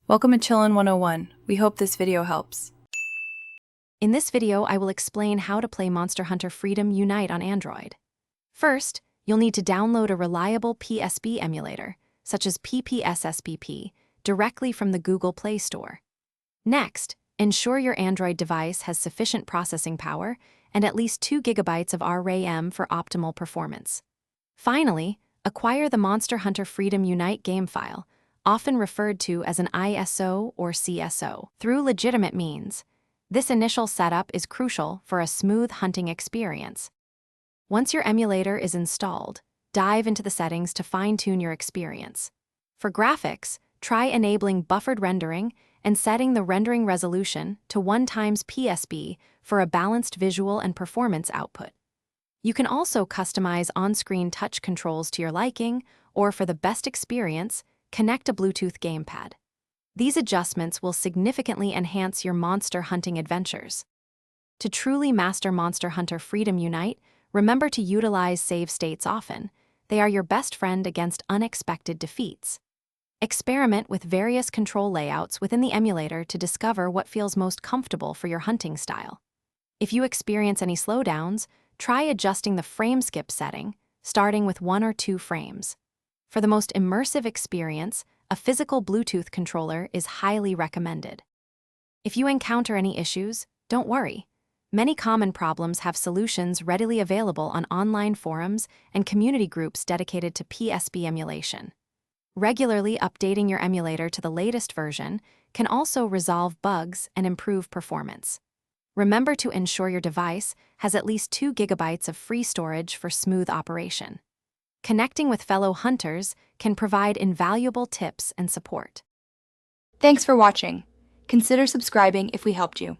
Welcome to Chillin' 101. We hope this video helps. In this video, I will explain how to play Monster Hunter Freedom Unite on Android. First, you'll need to download a reliable PSP emulator, such as PPSSBP, directly from the Google Play Store. Next, ensure your Android device has sufficient processing power and at least 2 GB of RAM for optimal performance. Finally, acquire the Monster Hunter Freedom Unite game file, often referred to as an ISO or CSO, through legitimate means. This initial setup is crucial for a smooth hunting experience. Once your emulator is installed, dive into the settings to fine-tune your experience. For graphics, try enabling buffered rendering and setting the rendering resolution to 1x PSB for a balanced visual and performance output. You can also customize on-screen touch controls to your liking, or for the best experience, connect a Bluetooth gamepad. These adjustments will significantly enhance your monster hunting adventures. To truly master Monster Hunter Freedom Unite, remember to utilize save states often. They are your best friend against unexpected defeats. Experiment with various control layouts within the emulator to discover what feels most comfortable for your hunting style. If you experience any slowdowns, try adjusting the frame skip setting, starting with 1 or 2 frames. For the most immersive experience, a physical Bluetooth controller is highly recommended. If you encounter any issues, don't worry. Many common problems have solutions readily available on online forums and community groups dedicated to PSP emulation. Regularly updating your emulator to the latest version can also resolve bugs and improve performance. Remember to ensure your device has at least 2 GB of free storage for smooth operation. Connecting with fellow hunters can provide invaluable tips and support. Thanks for watching. Consider subscribing if we helped you.